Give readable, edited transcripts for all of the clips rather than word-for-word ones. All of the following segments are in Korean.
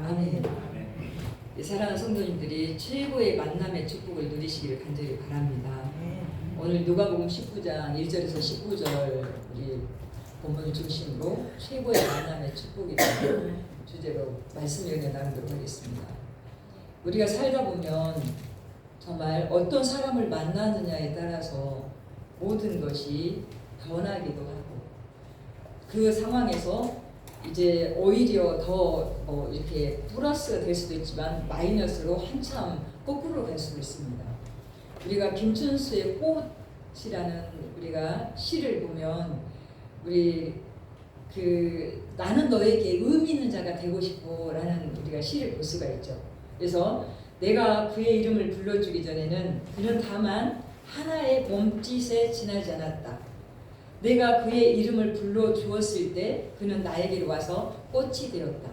아멘. 사랑하는 성도님들이 최고의 만남의 축복을 누리시기를 간절히 바랍니다. 오늘 누가복음 19장 1절에서 19절 우리 본문을 중심으로 최고의 만남의 축복이라는 주제로 말씀 연애 나누도록 하겠습니다. 우리가 살다 보면 정말 어떤 사람을 만나느냐에 따라서 모든 것이 변하기도 하고 그 상황에서 이제 오히려 더 이렇게 플러스가 될 수도 있지만 마이너스로 한참 거꾸로 갈 수도 있습니다. 우리가 김춘수의 꽃이라는 우리가 시를 보면 우리 나는 너에게 의미 있는 자가 되고 싶어라는 우리가 시를 볼 수가 있죠. 그래서 내가 그의 이름을 불러주기 전에는 그는 다만 하나의 몸짓에 지나지 않았다. 내가 그의 이름을 불러주었을 때 그는 나에게로 와서 꽃이 되었다.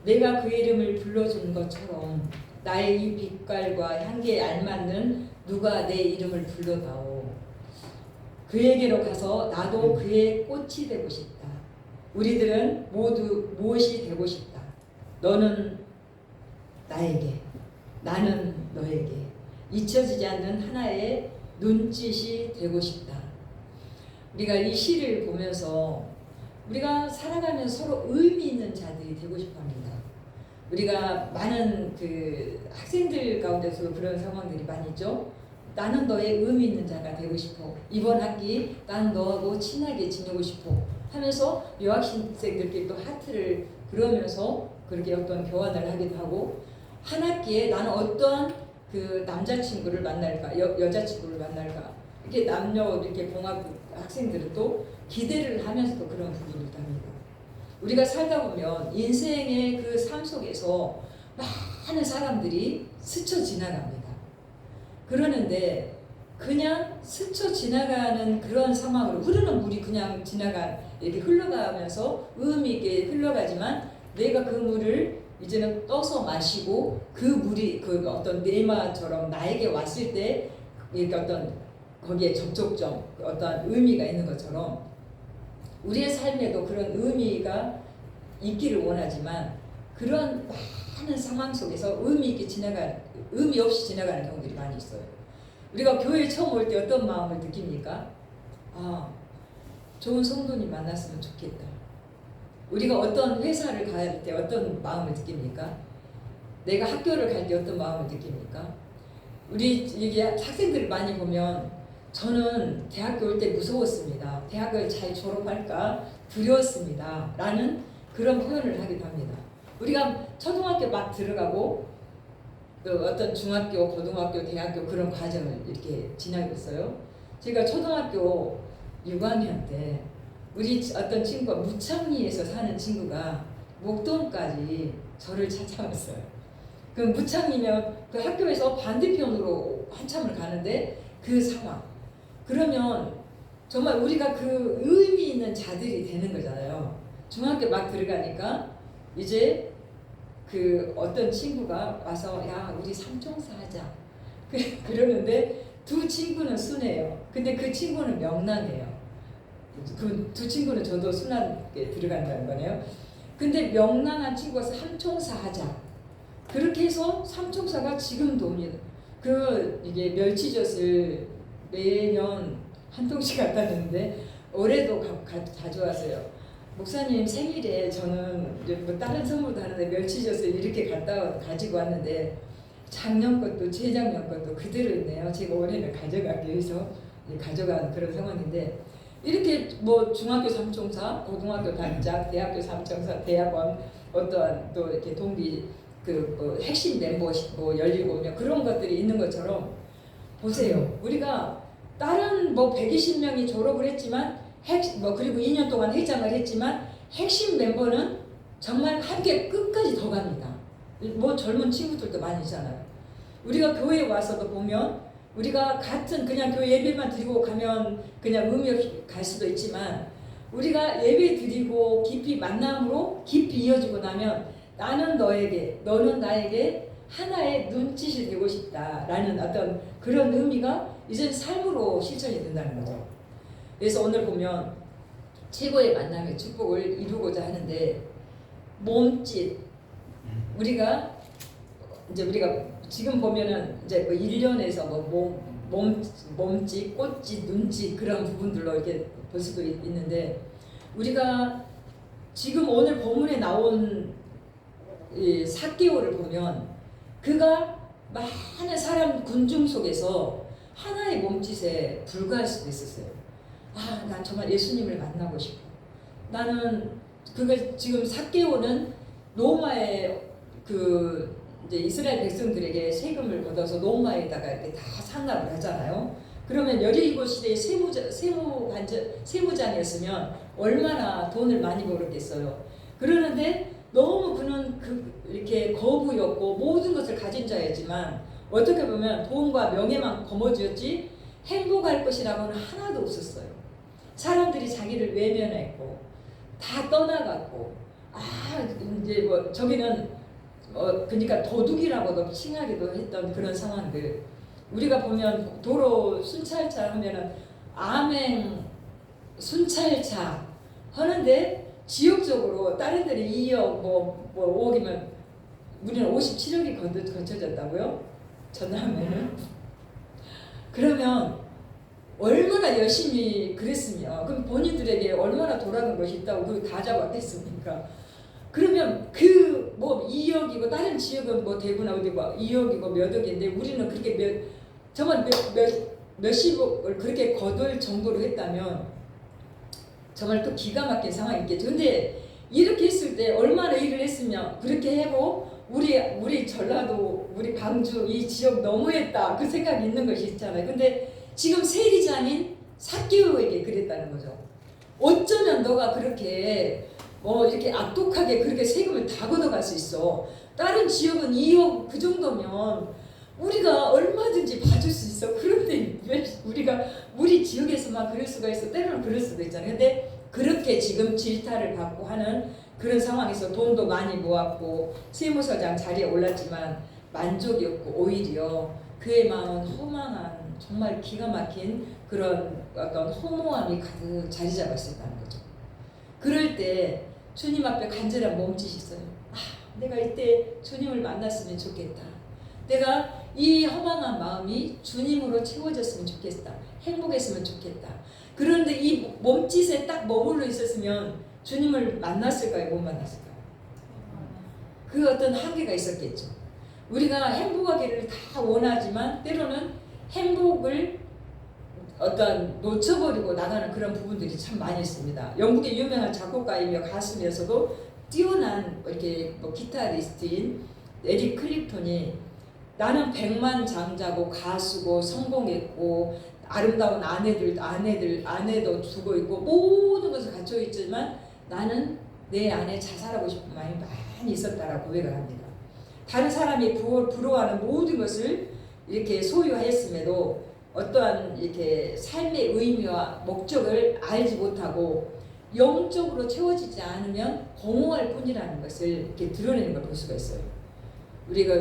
내가 그의 이름을 불러준 것처럼 나의 이 빛깔과 향기에 알맞는 누가 내 이름을 불러다오. 그에게로 가서 나도 그의 꽃이 되고 싶다. 우리들은 모두 무엇이 되고 싶다. 너는 나에게, 나는 너에게 잊혀지지 않는 하나의 눈짓이 되고 싶다. 우리가 이 시를 보면서 우리가 살아가면서 서로 의미 있는 자들이 되고 싶어합니다. 우리가 많은 학생들 가운데서도 그런 상황들이 많이 있죠. 나는 너의 의미 있는 자가 되고 싶어. 이번 학기 난 너하고 친하게 지내고 싶어 하면서 여학생들끼리 또 하트를 그러면서 그렇게 어떤 교환을 하기도 하고, 한 학기에 나는 어떠한 남자친구를 만날까, 여자친구를 만날까, 이렇게 남녀 이렇게 봉합 학생들은 또 기대를 하면서도 그런 부분을 합니다. 우리가 살다 보면 인생의 그 삶 속에서 많은 사람들이 스쳐 지나갑니다. 그러는데 그냥 스쳐 지나가는 그런 상황으로 흐르는 물이 그냥 이렇게 흘러가면서 의미 있게 흘러가지만 내가 그 물을 이제는 떠서 마시고 그 물이 어떤 네마처럼 나에게 왔을 때 이렇게 어떤 거기에 접촉점, 어떠한 의미가 있는 것처럼 우리의 삶에도 그런 의미가 있기를 원하지만 그런 많은 상황 속에서 의미 없이 지나가는 경우들이 많이 있어요. 우리가 교회에 처음 올 때 어떤 마음을 느낍니까? 좋은 성도님 만났으면 좋겠다. 우리가 어떤 회사를 갈 때 어떤 마음을 느낍니까? 내가 학교를 갈 때 어떤 마음을 느낍니까? 우리 이게 학생들 많이 보면 저는 대학교 올 때 무서웠습니다. 대학을 잘 졸업할까 두려웠습니다. 라는 그런 표현을 하기도 합니다. 우리가 초등학교 막 들어가고 어떤 중학교, 고등학교, 대학교 그런 과정을 이렇게 지나고 있어요. 제가 초등학교 6학년 때 우리 어떤 친구가 무창리에서 사는 친구가 목동까지 저를 찾아왔어요. 그 무창리면 그 학교에서 반대편으로 한참을 가는데 그 상황. 그러면 정말 우리가 그 의미 있는 자들이 되는 거잖아요. 중학교 막 들어가니까 이제 어떤 친구가 와서 야 우리 삼총사 하자. 그러는데 두 친구는 순해요. 근데 그 친구는 명랑해요. 그 두 친구는 저도 순하게 들어간다는 거네요. 근데 명랑한 친구가 삼총사 하자. 그렇게 해서 삼총사가 지금도 옵니다. 이게 멸치젓을 매년 한 통씩 갖다 줬는데 올해도 가져왔어요. 목사님 생일에 저는 뭐 다른 선물도 하는데 멸치젓을 이렇게 가지고 왔는데 작년 것도 재작년 것도 그대로 있네요. 제가 올해는 가져가기 위해서 가져간 그런 상황인데 이렇게 뭐 중학교 삼총사, 고등학교 단짝, 대학교 삼총사, 대학원 어떠한 또 이렇게 동기 핵심 멤버 뭐 17명 그런 것들이 있는 것처럼 보세요. 우리가 다른 120명이 졸업을 했지만 그리고 2년 동안 회장을 했지만 핵심 멤버는 정말 함께 끝까지 더 갑니다. 젊은 친구들도 많이 있잖아요. 우리가 교회에 와서도 보면 우리가 같은 그냥 교회 예배만 드리고 가면 그냥 의미 없이 갈 수도 있지만 우리가 예배 드리고 깊이 만남으로 깊이 이어지고 나면 나는 너에게, 너는 나에게 하나의 눈짓이 되고 싶다라는 어떤 그런 의미가 이제 삶으로 실천이 된다는 거죠. 그래서 오늘 보면 최고의 만남의 축복을 이루고자 하는데 몸짓, 우리가 지금 보면은 이제 뭐 1년에서 몸짓, 꽃짓, 눈짓 그런 부분들로 이렇게 볼 수도 있는데 우리가 지금 오늘 본문에 나온 이 삭개오를 보면 그가 많은 사람 군중 속에서 하나의 몸짓에 불과할 수도 있었어요. 아, 난 정말 예수님을 만나고 싶어. 나는 그걸 지금 삭개오는 로마의 이제 이스라엘 백성들에게 세금을 걷어서 로마에다가 이렇게 다 상납을 하잖아요. 그러면 17시대의 세무장이었으면 얼마나 돈을 많이 벌었겠어요. 그러는데 너무 그는 이렇게 거부였고 모든 것을 가진 자였지만 어떻게 보면 돈과 명예만 거머쥐었지 행복할 것이라고는 하나도 없었어요. 사람들이 자기를 외면했고 다 떠나갔고 이제 뭐 저기는 그러니까 도둑이라고도 칭하기도 했던 그런 상황들. 우리가 보면 도로 순찰차 하면은 암행 순찰차 하는데 지역적으로 다른 데는 2억 뭐 5억이면 우리는 57억이 거쳐졌다고요? 전남에는. 그러면 얼마나 열심히 그랬으면 그럼 본인들에게 얼마나 돌아간 것이 있다고 그걸 다 잡았겠습니까? 그러면 뭐 2억이고 다른 지역은 뭐 대구나 어디 뭐 2억이고 몇 억인데 우리는 그렇게 정말 몇십억을 그렇게 거둘 정도로 했다면 정말 또 기가 막힌 상황이 있겠죠. 근데 이렇게 했을 때 얼마나 일을 했으면 그렇게 하고 우리 전라도 우리 광주 이 지역 너무했다 그 생각이 있는 것이 있잖아요. 근데 지금 세리장인 삭개오에게 그랬다는 거죠. 어쩌면 너가 그렇게 이렇게 악독하게 그렇게 세금을 다 걷어갈 수 있어. 다른 지역은 2억 그 정도면 우리가 얼마든지 봐줄 수 있어. 그런데 왜 우리 지역에서만 그럴 수가 있어. 때로는 그럴 수도 있잖아요. 근데 그렇게 지금 질타를 받고 하는 그런 상황에서 돈도 많이 모았고 세무서장 자리에 올랐지만 만족이 없고 오히려 그의 마음은 허망한 정말 기가 막힌 그런 어떤 허무함이 가득 자리 잡았었다는 거죠. 그럴 때 주님 앞에 간절한 몸짓이 있어요. 내가 이때 주님을 만났으면 좋겠다. 내가 이 허망한 마음이 주님으로 채워졌으면 좋겠다. 행복했으면 좋겠다. 그런데 이 몸짓에 딱 머물러 있었으면 주님을 만났을까요? 못 만났을까요? 그 어떤 한계가 있었겠죠. 우리가 행복하기를 다 원하지만 때로는 행복을 놓쳐버리고 나가는 그런 부분들이 참 많이 있습니다. 영국의 유명한 작곡가이며 가수면서도 뛰어난 이렇게 기타리스트인 에릭 클립톤이 나는 백만장자고 가수고 성공했고 아름다운 아내도 두고 있고 모든 것을 갖춰 있지만 나는 내 안에 자살하고 싶은 마음이 많이 있었다라고 고백을 합니다. 다른 사람이 부러워하는 모든 것을 이렇게 소유하였음에도 어떠한 이렇게 삶의 의미와 목적을 알지 못하고 영적으로 채워지지 않으면 공허할 뿐이라는 것을 이렇게 드러내는 걸 볼 수가 있어요. 우리가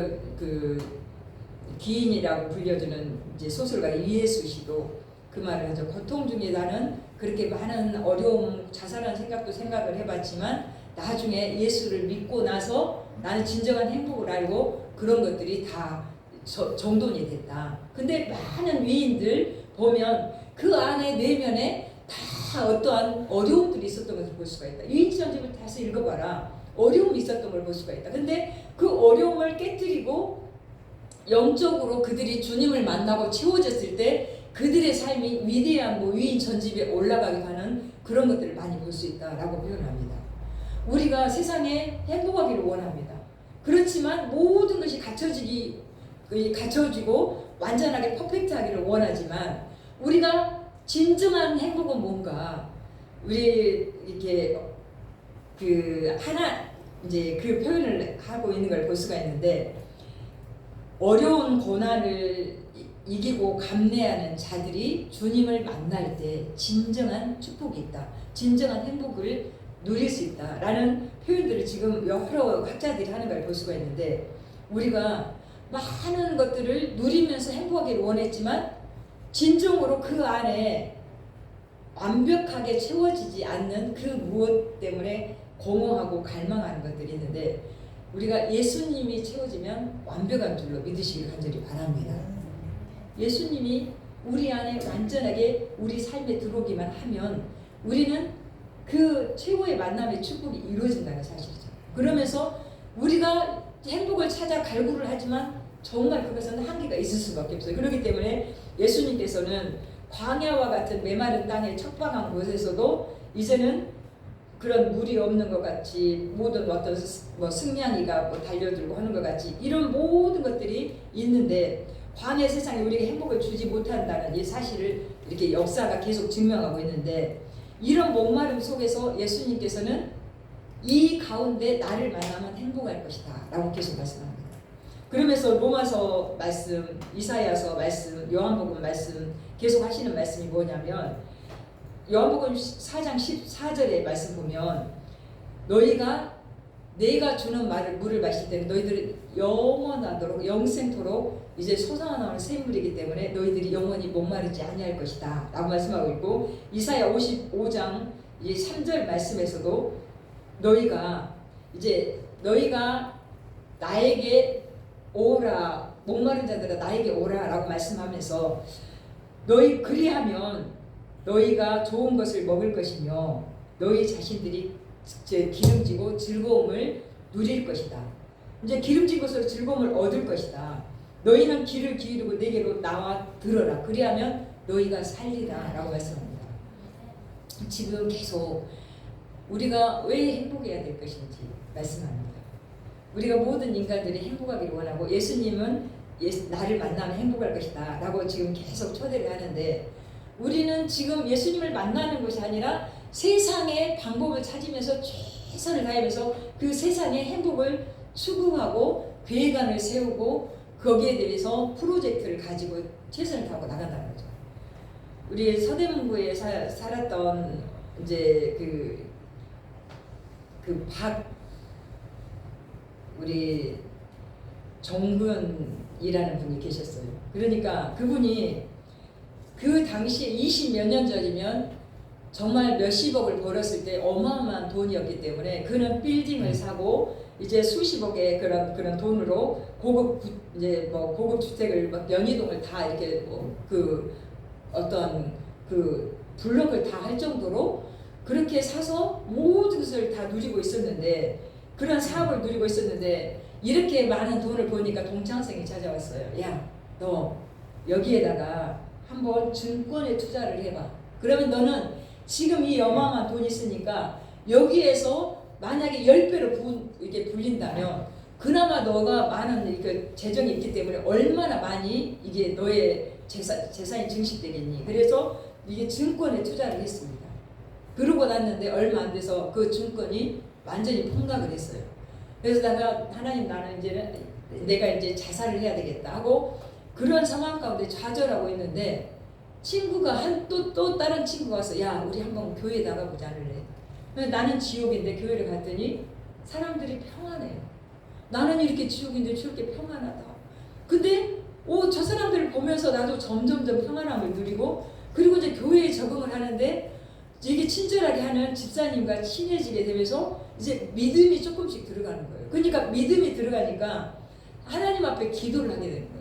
기인이라고 불려주는 이제 소설가 이해수 씨도 그 말을 하죠. 고통 중에 나는 그렇게 많은 어려움, 자살한 생각을 해봤지만 나중에 예수를 믿고 나서 나는 진정한 행복을 알고 그런 것들이 다 정돈이 됐다. 근데 많은 위인들 보면 그 안에 내면에 다 어떠한 어려움들이 있었던 것을 볼 수가 있다. 위인전집을 다시 읽어봐라. 어려움이 있었던 걸 볼 수가 있다. 근데 그 어려움을 깨뜨리고 영적으로 그들이 주님을 만나고 채워졌을 때 그들의 삶이 위대한 위인 전집에 올라가게 하는 그런 것들을 많이 볼 수 있다라고 표현합니다. 우리가 세상에 행복하기를 원합니다. 그렇지만 모든 것이 갖춰지고 완전하게 퍼펙트하기를 원하지만 우리가 진정한 행복은 뭔가 우리 이렇게 이제 그 표현을 하고 있는 걸 볼 수가 있는데 어려운 고난을 이기고 감내하는 자들이 주님을 만날 때 진정한 축복이 있다. 진정한 행복을 누릴 수 있다라는 표현들을 지금 여러 학자들이 하는 걸 볼 수가 있는데 우리가 많은 것들을 누리면서 행복하기를 원했지만 진정으로 그 안에 완벽하게 채워지지 않는 그 무엇 때문에 공허하고 갈망하는 것들이 있는데 우리가 예수님이 채워지면 완벽한 줄로 믿으시기를 간절히 바랍니다. 예수님이 우리 안에 완전하게 우리 삶에 들어오기만 하면 우리는 그 최고의 만남의 축복이 이루어진다는 사실이죠. 그러면서 우리가 행복을 찾아 갈구를 하지만 정말 그것은 한계가 있을 수밖에 없어요. 그렇기 때문에 예수님께서는 광야와 같은 메마른 땅에 척박한 곳에서도 이제는 그런 물이 없는 것 같이 모든 어떤 뭐 승냥이가 뭐 달려들고 하는 것 같이 이런 모든 것들이 있는데 광야 세상에 우리에게 행복을 주지 못한다는 이 사실을 이렇게 역사가 계속 증명하고 있는데 이런 목마름 속에서 예수님께서는 이 가운데 나를 만나면 행복할 것이다 라고 계속 말씀합니다. 그러면서 로마서 말씀, 이사야서 말씀, 요한복음 말씀 계속 하시는 말씀이 뭐냐면 요한복음 4장 14절의 말씀 보면 너희가 내가 주는 물을 마실 때는 너희들은 영원하도록 영생토록 이제 솟아나는 샘물이기 때문에 너희들이 영원히 목마르지 아니할 것이다 라고 말씀하고 있고 이사야 55장 3절 말씀에서도 너희가 나에게 오라 목마른 자들아 나에게 오라 라고 말씀하면서 너희 그리하면 너희가 좋은 것을 먹을 것이며 너희 자신들이 기름지고 즐거움을 누릴 것이다. 이제 기름진 것으로 즐거움을 얻을 것이다. 너희는 귀를 기울이고 내게로 나와 들어라. 그리하면 너희가 살리라 라고 말씀합니다. 지금 계속 우리가 왜 행복해야 될 것인지 말씀합니다. 우리가 모든 인간들이 행복하기를 원하고 예수님은 나를 만나면 행복할 것이다 라고 지금 계속 초대를 하는데 우리는 지금 예수님을 만나는 것이 아니라 세상의 방법을 찾으면서 최선을 다하면서 그 세상의 행복을 추구하고 계획안을 세우고 거기에 대해서 프로젝트를 가지고 최선을 다하고 나간다는 거죠. 우리 서대문구에 살았던 이제 우리 정근이라는 분이 계셨어요. 그러니까 그분이 그 당시에 20몇 년 전이면 정말 몇십억을 벌었을 때 어마어마한 돈이었기 때문에 그는 빌딩을 사고 이제 수십억의 그런 돈으로 고급 주택을 막 연희동을 다 이렇게 어떤 블럭을 다 할 정도로 그렇게 사서 모든 것을 다 누리고 있었는데 그런 사업을 누리고 있었는데 이렇게 많은 돈을 버니까 동창생이 찾아왔어요. 야, 너 여기에다가 한번 증권에 투자를 해봐. 그러면 너는 지금 이 어마어마한 돈이 있으니까 여기에서 만약에 10배로 이게 불린다면 그나마 너가 많은 이렇게 재정이 있기 때문에 얼마나 많이 이게 너의 재산이 증식되겠니. 그래서 이게 증권에 투자를 했습니다. 그러고 났는데 얼마 안 돼서 그 증권이 완전히 폭락을 했어요. 그래서 하나님 나는 내가 이제 자살을 해야 되겠다 하고 그런 상황 가운데 좌절하고 있는데 친구가 또 다른 친구가 와서 야 우리 한번 교회 나가보지 않을래? 나는 지옥인데 교회를 갔더니 사람들이 평안해요. 나는 이렇게 지옥인데 저렇게 평안하다. 근데 저 사람들을 보면서 나도 점점점 평안함을 누리고 그리고 이제 교회에 적응을 하는데 이게 친절하게 하는 집사님과 친해지게 되면서 이제 믿음이 조금씩 들어가는 거예요. 그러니까 믿음이 들어가니까 하나님 앞에 기도를 하게 되는 거예요.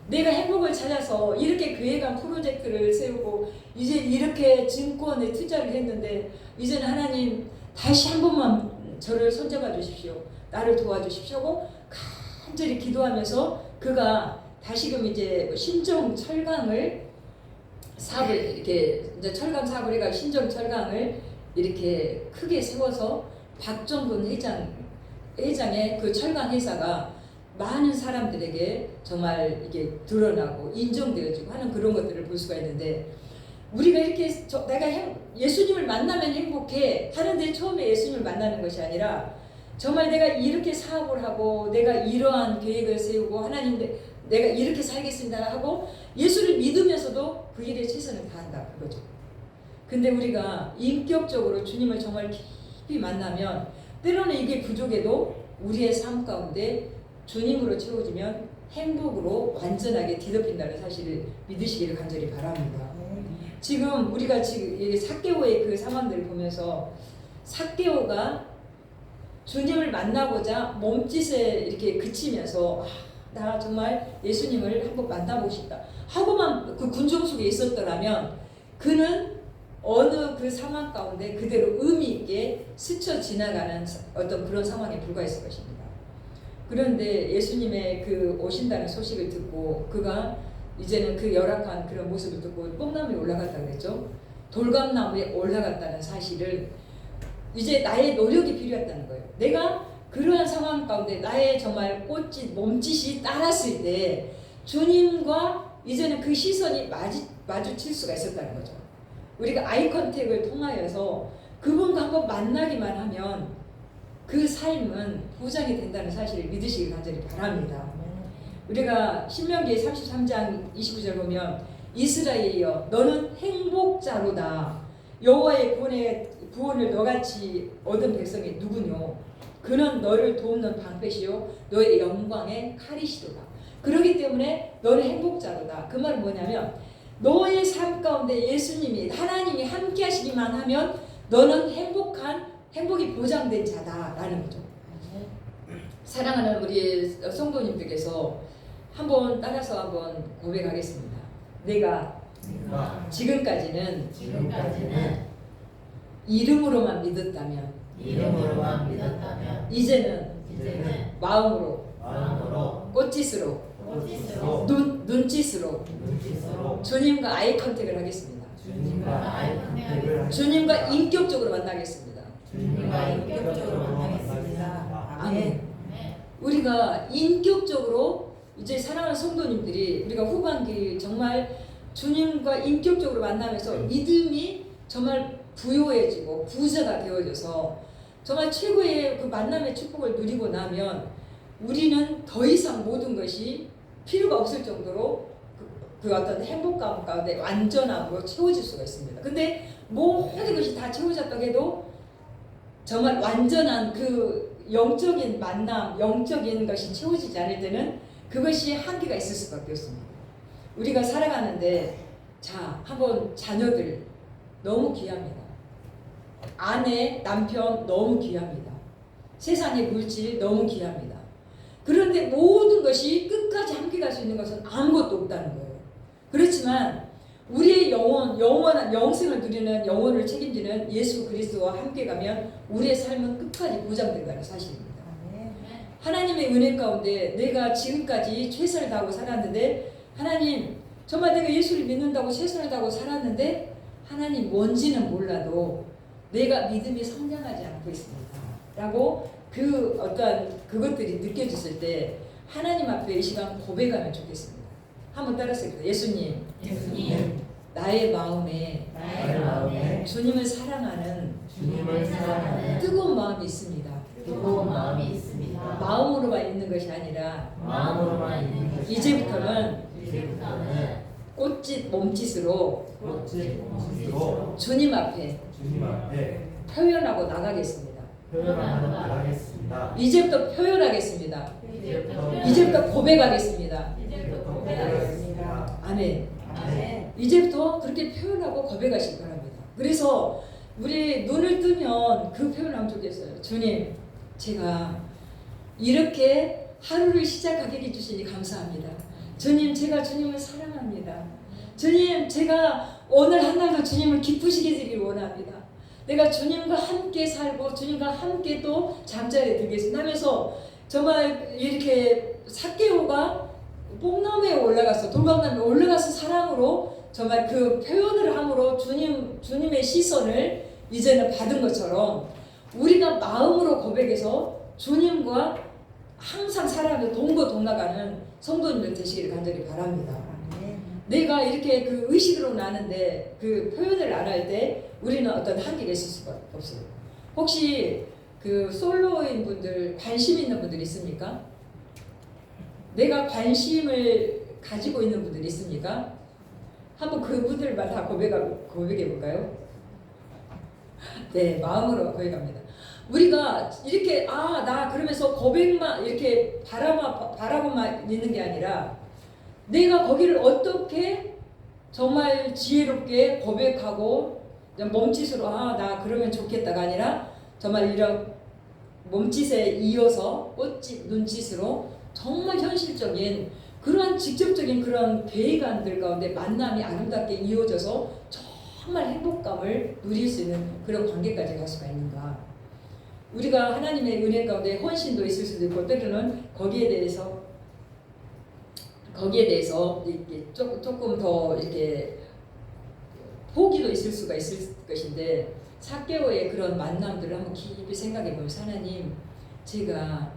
내가 행복을 찾아서 이렇게 계획한 프로젝트를 세우고 이제 이렇게 증권에 투자를 했는데 이제는 하나님 다시 한 번만 저를 손잡아 주십시오. 나를 도와주십시오 하고 간절히 기도하면서 그가 다시금 이제 신정 철강을 사업을 이렇게 이제 철강 사업을 해가 신정 철강을 이렇게 크게 세워서 박정근 회장의 그 철강 회사가 많은 사람들에게 정말 이게 드러나고 인정되어지고 하는 그런 것들을 볼 수가 있는데 우리가 이렇게 내가 예수님을 만나면 행복해 하는데 처음에 예수님을 만나는 것이 아니라 정말 내가 이렇게 사업을 하고 내가 이러한 계획을 세우고 하나님 내가 이렇게 살겠습니다 하고 예수를 믿으면서도 그 일에 최선을 다한다 그거죠. 근데 우리가 인격적으로 주님을 정말 깊이 만나면 때로는 이게 부족해도 우리의 삶 가운데 주님으로 채워지면 행복으로 완전하게 뒤덮인다는 사실을 믿으시기를 간절히 바랍니다. 지금 우리가 지금 삭개오의 그 상황들을 보면서 삭개오가 주님을 만나고자 몸짓에 이렇게 그치면서 나 정말 예수님을 한번 만나보고 싶다 하고만 그 군중 속에 있었더라면 그는 어느 그 상황 가운데 그대로 의미 있게 스쳐 지나가는 어떤 그런 상황에 불과했을 것입니다. 그런데 예수님의 그 오신다는 소식을 듣고 그가 이제는 그 열악한 그런 모습을 듣고 뽕나무에 올라갔다 그랬죠. 돌감나무에 올라갔다는 사실을 이제 나의 노력이 필요했다는 거예요. 내가 그러한 상황 가운데 나의 정말 꽃짓, 몸짓이 따랐을 때 주님과 이제는 그 시선이 마주칠 수가 있었다는 거죠. 우리가 아이 컨택을 통하여서 그분과 한번 만나기만 하면 그 삶은 보장이 된다는 사실을 믿으시길 간절히 바랍니다. 우리가 신명기 33장 29절 보면 이스라엘이여 너는 행복자로다. 여호와의 구원을 너같이 얻은 백성이 누구뇨? 그는 너를 돕는 방패시요 너의 영광의 칼이시도다. 그렇기 때문에 너는 행복자로다. 그 말은 뭐냐면 너의 삶 가운데 예수님이 하나님이 함께 하시기만 하면 너는 행복이 보장된 자다라는 거죠. 사랑하는 우리 성도님들께서 한번 따라서 한번 고백하겠습니다. 내가 지금까지는 이름으로만 믿었다면 이제는 마음으로 꽃짓으로 눈짓으로 주님과 아이 컨택을 하겠습니다. 주님과 인격적으로 만나겠습니다. 아멘. 우리가 인격적으로 이제 사랑하는 성도님들이 우리가 후반기 정말 주님과 인격적으로 만나면서 믿음이 정말 부요해지고 부자가 되어져서 정말 최고의 그 만남의 축복을 누리고 나면 우리는 더 이상 모든 것이 필요가 없을 정도로 그 어떤 행복감 가운데 완전함으로 채워질 수가 있습니다. 근데 모든 것이 다 채워졌다고 해도 정말 완전한 그 영적인 만남, 영적인 것이 채워지지 않을 때는 그것이 한계가 있을 수밖에 없습니다. 우리가 살아가는데 자, 한번 자녀들 너무 귀합니다. 아내, 남편 너무 귀합니다. 세상의 물질 너무 귀합니다. 그런데 모든 것이 끝까지 함께 갈 수 있는 것은 아무것도 없다는 거예요. 그렇지만 우리의 영원한 영생을 누리는 영혼을 책임지는 예수 그리스도와 함께 가면 우리의 삶은 끝까지 보장된다는 사실입니다. 하나님의 은혜 가운데 내가 지금까지 최선을 다하고 살았는데 하나님 정말 내가 예수를 믿는다고 최선을 다하고 살았는데 하나님 뭔지는 몰라도 내가 믿음이 성장하지 않고 있습니다. 라고 그 어떤 그것들이 느껴졌을 때 하나님 앞에 이 시간 고백하면 좋겠습니다. 한번 따라서 예수님 나의 마음에 주님을 사랑하는 뜨거운 마음이 있습니다. 마음으로만 있는 것이 아니라 이제부터는 꽃짓 몸짓으로 주님 앞에 표현하고 나가겠습니다. 이제부터 표현하겠습니다. 이제부터 고백하겠습니다. 아멘. 이제부터 그렇게 표현하고 고백하시기 바랍니다. 그래서 우리 눈을 뜨면 그 표현하면 좋겠어요. 주님, 제가 이렇게 하루를 시작하게 해주시니 감사합니다. 주님, 제가 주님을 사랑합니다. 주님, 제가 오늘 한날도 주님을 기쁘시게 해드리길 원합니다. 내가 주님과 함께 살고 주님과 함께 또 잠자리에 들겠습니다 하면서 정말 이렇게 삭개오가 뽕나무에 올라가서 돌감나무에 올라가서 사랑으로 정말 그 표현을 함으로 주님의 시선을 이제는 받은 것처럼 우리가 마음으로 고백해서 주님과 항상 살아가며 동거동락하는 성도님들 되시기를 간절히 바랍니다. 내가 이렇게 그 의식으로 나는데 그 표현을 안 할 때 우리는 어떤 한계가 있을 수가 없어요. 혹시 그 솔로인 분들 관심 있는 분들 있습니까? 내가 관심을 가지고 있는 분들 있습니까? 한번 그분들만 다 고백해 볼까요? 네, 마음으로 고백합니다. 우리가 이렇게 나 그러면서 고백만 이렇게 바라고만 있는 게 아니라 내가 거기를 어떻게 정말 지혜롭게 고백하고 몸짓으로 나 그러면 좋겠다가 아니라 정말 몸짓에 이어서 꽃짓, 눈짓으로 정말 현실적인 그러한 직접적인 그런 계획안들 가운데 만남이 아름답게 이어져서 정말 행복감을 누릴 수 있는 그런 관계까지 갈 수가 있는가. 우리가 하나님의 은혜 가운데 헌신도 있을 수도 있고 때로는 거기에 대해서 이렇게 조금 더 이렇게 포기도 있을 수가 있을 것인데 삭개오의 그런 만남들을 한번 깊이 생각해 보면서 하나님, 제가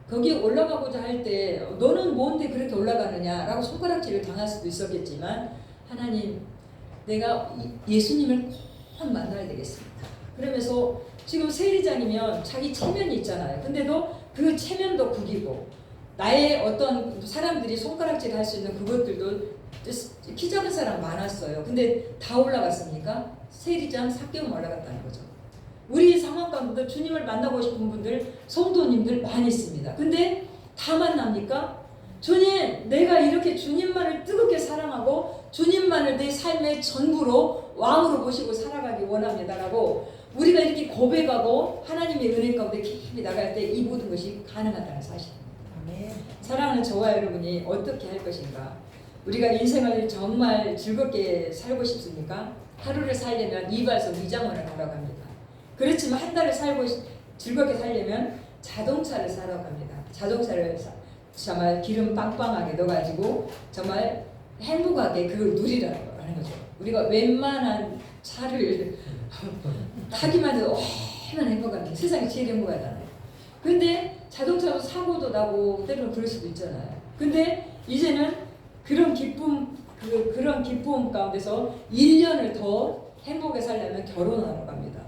거기에 올라가고자 할 때 너는 뭔데 그렇게 올라가느냐라고 손가락질을 당할 수도 있었겠지만 하나님, 내가 예수님을 꼭 만나야 되겠습니다. 그러면서 지금 세리장이면 자기 체면이 있잖아요. 근데도 그 체면도 구기고 나의 어떤 사람들이 손가락질 할 수 있는 그것들도 키 작은 사람 많았어요. 근데 다 올라갔습니까? 세리장 삭개오만 올라갔다는 거죠. 우리 상황 가운데도 주님을 만나고 싶은 분들, 성도님들 많이 있습니다. 근데 다 만납니까? 주님, 내가 이렇게 주님만을 뜨겁게 사랑하고 주님만을 내 삶의 전부로 왕으로 모시고 살아가기 원합니다라고 우리가 이렇게 고백하고 하나님의 은혜 가운데 깊이 나갈 때 이 모든 것이 가능하다는 사실입니다. 사랑하는 저와 여러분이 어떻게 할 것인가? 우리가 인생을 정말 즐겁게 살고 싶습니까? 하루를 살려면 이발소 미장원을 하러 갑니다. 그렇지만 한 달을 즐겁게 살려면 자동차를 사러 갑니다. 자동차를 정말 기름 빵빵하게 넣어가지고 정말 행복하게 그걸 누리라는 거죠. 우리가 웬만한 차를 타기만 해도 얼마나 행복합니다. 세상에 제일 행복하잖아요. 근데 자동차로 사고도 나고 때로는 그럴 수도 있잖아요. 근데 이제는 그런 기쁨 가운데서 1년을 더 행복하게 살려면 결혼하러 갑니다.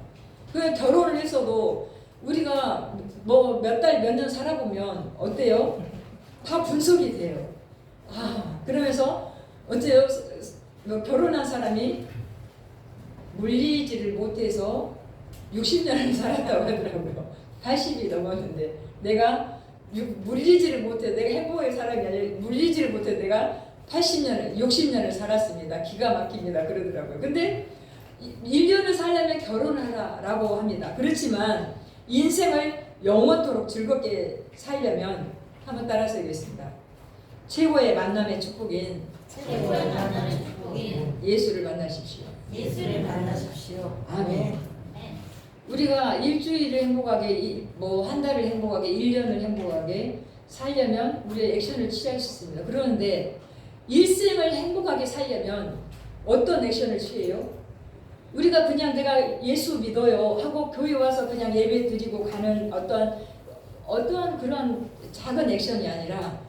그 결혼을 했어도 우리가 뭐 몇 달 몇 년 살아보면 어때요? 다 분석이 돼요. 그러면서 어째요? 결혼한 사람이 물리지를 못해서 60년을 살았다고 하더라고요. 80이 넘었는데 내가 물리지를 못해 내가 행복하게 살은 게 아니라 물리지를 못해 내가 60년을 살았습니다. 기가 막힙니다. 그러더라고요. 근데 1년을 살려면 결혼하라라고 합니다. 그렇지만 인생을 영원토록 즐겁게 살려면 한번 따라서 하겠습니다. 최고의 만남의 축복인 예수를 만나십시오. 아멘. 우리가 일주일을 행복하게, 한 달을 행복하게, 1년을 행복하게 살려면 우리의 액션을 취할 수 있습니다. 그런데 일생을 행복하게 살려면 어떤 액션을 취해요? 우리가 그냥 내가 예수 믿어요 하고 교회 와서 그냥 예배 드리고 가는 어떠한 그런 작은 액션이 아니라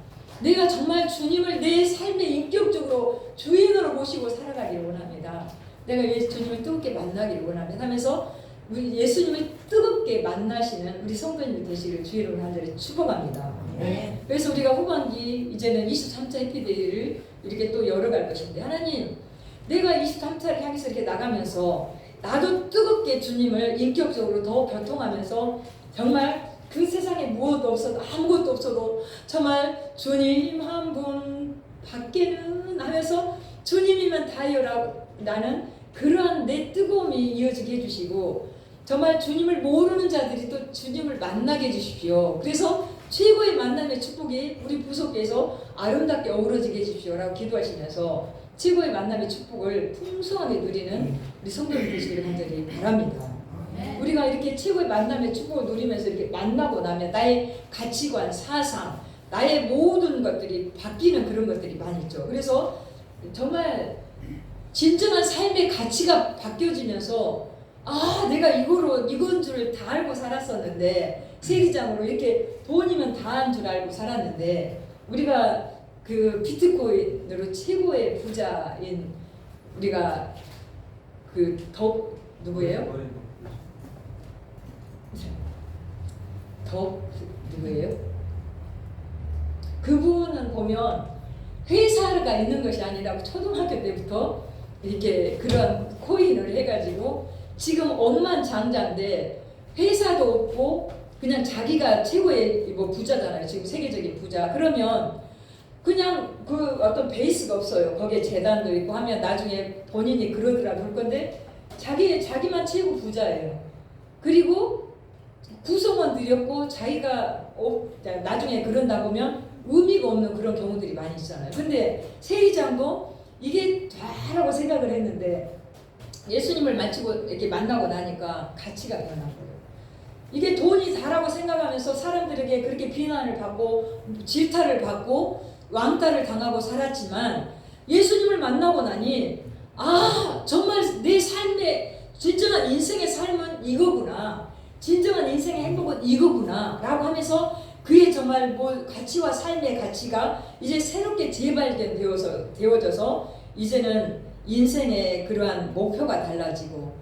내가 정말 주님을 내 삶의 인격적으로 주인으로 모시고 살아가기를 원합니다. 내가 주님을 뜨겁게 만나기를 원합니다 하면서 우리 예수님을 뜨겁게 만나시는 우리 성도님들 되시기를 주의로 간절히 축복합니다. 네. 그래서 우리가 후반기 이제는 23차 해피데이를 이렇게 또 열어갈 것인데 하나님, 내가 23차를 향해서 이렇게 나가면서 나도 뜨겁게 주님을 인격적으로 더 교통하면서 정말 그 세상에 무엇도 없어도 아무것도 없어도 정말 주님 한 분 밖에는 하면서 주님이면 다이어라고 나는 그러한 내 뜨거움이 이어지게 해주시고 정말 주님을 모르는 자들이 또 주님을 만나게 해주십시오. 그래서 최고의 만남의 축복이 우리 부속에서 아름답게 어우러지게 해주십시오 라고 기도하시면서 최고의 만남의 축복을 풍성하게 누리는 우리 성도님 되시기를 간절히 바랍니다. 우리가 이렇게 최고의 만남의 축복을 누리면서 이렇게 만나고 나면 나의 가치관, 사상, 나의 모든 것들이 바뀌는 그런 것들이 많이 있죠. 그래서 정말 진정한 삶의 가치가 바뀌어지면서 내가 이건 줄 다 알고 살았었는데 세리장으로 이렇게 돈이면 다 한 줄 알고 살았는데 우리가 그 비트코인으로 최고의 부자인 우리가 누구예요? 누구예요? 그분은 보면 회사가 있는 것이 아니라 초등학교 때부터 이렇게 그런 코인을 해가지고 지금 억만장자인데 회사도 없고 그냥 자기가 최고의 부자잖아요. 지금 세계적인 부자. 그러면 그냥 그 어떤 베이스가 없어요. 거기에 재단도 있고 하면 나중에 본인이 그러더라도 할 건데 자기만 최고 부자예요. 그리고 구성은 드렸고 자기가 나중에 그런다 보면 의미가 없는 그런 경우들이 많이 있잖아요. 근데 세리장도 이게 다라고 생각을 했는데 예수님을 마치고 이렇게 만나고 나니까 가치가 변한 거예요. 이게 돈이 다라고 생각하면서 사람들에게 그렇게 비난을 받고 질타를 받고 왕따를 당하고 살았지만 예수님을 만나고 나니 정말 내 삶의 진정한 인생의 삶은 이거구나, 진정한 인생의 행복은 이거구나 라고 하면서 그의 정말 가치와 삶의 가치가 이제 새롭게 되어져서 이제는 인생의 그러한 목표가 달라지고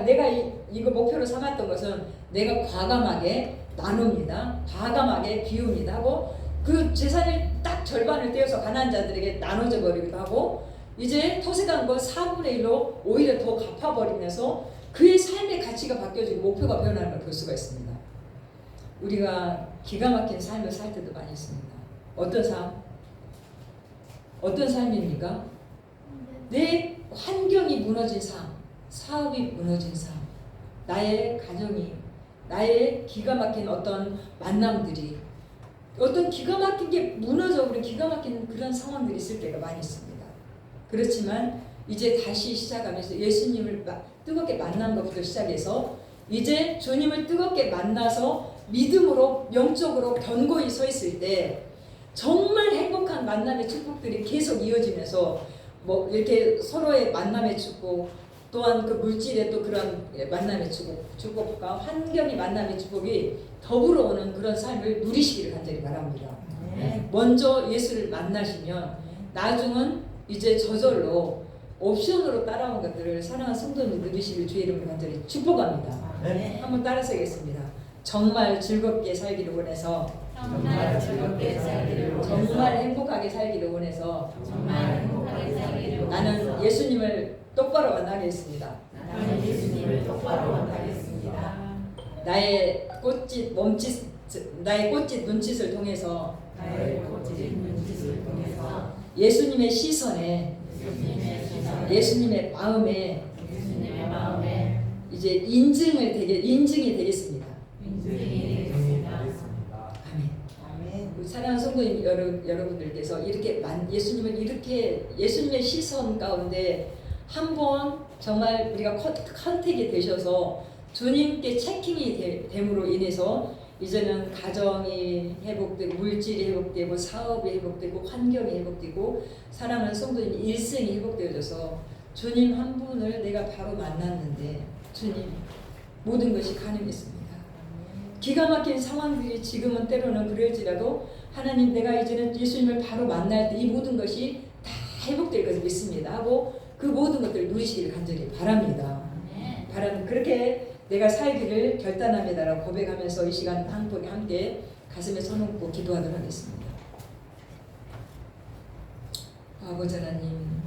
내가 이거 목표로 삼았던 것은 내가 과감하게 나눕니다, 과감하게 비웁니다 하고 그 재산을 딱 절반을 떼어서 가난한 자들에게 나눠져 버리기도 하고 이제 토색한 거 4분의 1로 오히려 더 갚아버리면서 그의 삶의 가치가 바뀌어지고 목표가 변하는 걸 볼 수가 있습니다. 우리가 기가 막힌 삶을 살 때도 많이 있습니다. 어떤 삶? 어떤 삶입니까? 내 환경이 무너진 삶, 사업이 무너진 삶, 나의 가정이, 나의 기가 막힌 어떤 만남들이 어떤 기가 막힌 게 무너져버린 기가 막힌 그런 상황들이 있을 때가 많이 있습니다. 그렇지만 이제 다시 시작하면서 예수님을 뜨겁게 만난 것부터 시작해서 이제 주님을 뜨겁게 만나서 믿음으로 영적으로 견고히 서 있을 때 정말 행복한 만남의 축복들이 계속 이어지면서 이렇게 서로의 만남의 축복 또한 그 물질의 또 그런 만남의 축복과 환경의 만남의 축복이 더불어 오는 그런 삶을 누리시기를 간절히 바랍니다. 먼저 예수를 만나시면 나중은 이제 저절로 옵션으로 따라온 것들을 사랑하는 성도님 누리시길 주의 이름으로 간절히 축복합니다. 한번 따라서 하겠습니다. 정말 즐겁게 살기를 원해서 정말 즐겁게 살기를 원해서 정말 행복하게 살기를 원해서 정말 행복하게 살기를 원해서 나는 예수님을 똑바로 만나겠습니다. 나는 예수님을 똑바로 만나겠습니다. 나의 꽃짓 눈짓을 통해서 나의 꽃짓 눈짓을 통해서 예수님의 시선에 예수님의 마음에 이제 인증이 되겠습니다. 인증이 되겠습니다. 아멘. 우리 사랑하는 성도님 여러분들께서 이렇게 예수님의 시선 가운데 한번 정말 우리가 컨택이 되셔서 주님께 체킹이 됨으로 인해서 이제는 가정이 회복되고 물질이 회복되고 사업이 회복되고 환경이 회복되고 사랑하는 성도님 일생이 회복되어져서 주님 한 분을 내가 바로 만났는데 주님 모든 것이 가능했습니다. 기가 막힌 상황들이 지금은 때로는 그럴지라도 하나님 내가 이제는 예수님을 바로 만날 때 이 모든 것이 다 회복될 것을 믿습니다 하고 그 모든 것들을 누리시기를 간절히 바랍니다. 그렇게 내가 살기를 결단합니다라고 고백하면서 이 시간 함께 가슴에 손 얹고 기도하도록 하겠습니다. 아버지 하나님,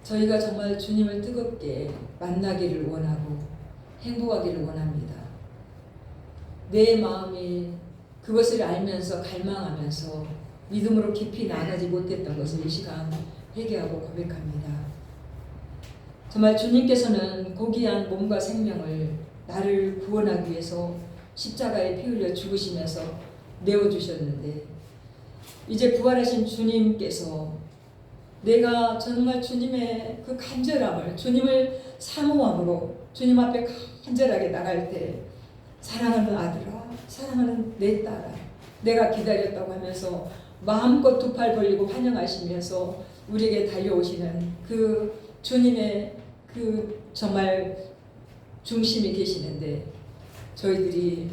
저희가 정말 주님을 뜨겁게 만나기를 원하고 행복하기를 원합니다. 내 마음이 그것을 알면서 갈망하면서 믿음으로 깊이 나아가지 못했던 것을 이 시간 회개하고 고백합니다. 정말 주님께서는 고귀한 몸과 생명을 나를 구원하기 위해서 십자가에 피 흘려 죽으시면서 내어주셨는데 이제 부활하신 주님께서 내가 정말 주님의 그 간절함을 주님을 사모함으로 주님 앞에 간절하게 나갈 때 사랑하는 아들아, 사랑하는 내 딸아, 내가 기다렸다고 하면서 마음껏 두 팔 벌리고 환영하시면서 우리에게 달려오시는 그 주님의 그 정말 중심이 계시는데 저희들이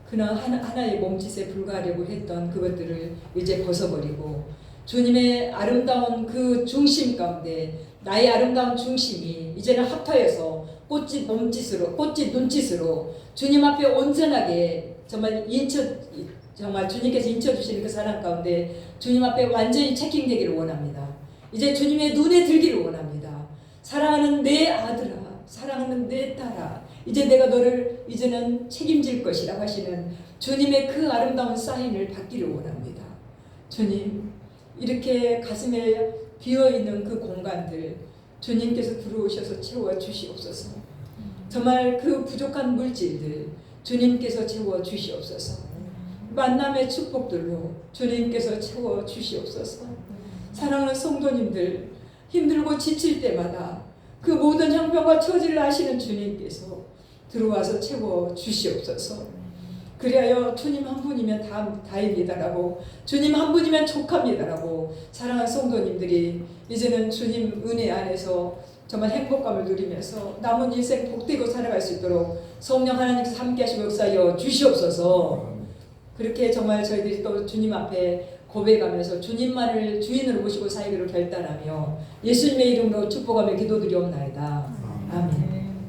그냥 하나의 몸짓에 불과하려고 했던 그것들을 이제 벗어버리고 주님의 아름다운 그 중심 가운데 나의 아름다운 중심이 이제는 합하여서 꽃짓 눈짓으로 주님 앞에 온전하게 정말 주님께서 인쳐주시는 그 사랑 가운데 주님 앞에 완전히 체킹되기를 원합니다. 이제 주님의 눈에 들기를 원합니다. 사랑하는 내 아들아, 사랑하는 내 딸아, 이제 내가 너를 이제는 책임질 것이라고 하시는 주님의 그 아름다운 사인을 받기를 원합니다. 주님, 이렇게 가슴에 비어있는 그 공간들 주님께서 들어오셔서 채워주시옵소서. 정말 그 부족한 물질들 주님께서 채워 주시옵소서. 만남의 축복들로 주님께서 채워 주시옵소서. 사랑하는 성도님들, 힘들고 지칠 때마다 그 모든 형편과 처지를 아시는 주님께서 들어와서 채워 주시옵소서. 그리하여 주님 한 분이면 다입니다라고, 주님 한 분이면 족합니다라고 사랑하는 성도님들이 이제는 주님 은혜 안에서 정말 행복감을 누리면서 남은 인생 복되고 살아갈 수 있도록 성령 하나님께서 함께 하시고 역사하여 주시옵소서. 그렇게 정말 저희들이 또 주님 앞에 고백하면서 주님만을 주인으로 모시고 살기로 결단하며 예수님의 이름으로 축복하며 기도드리옵나이다. 아멘.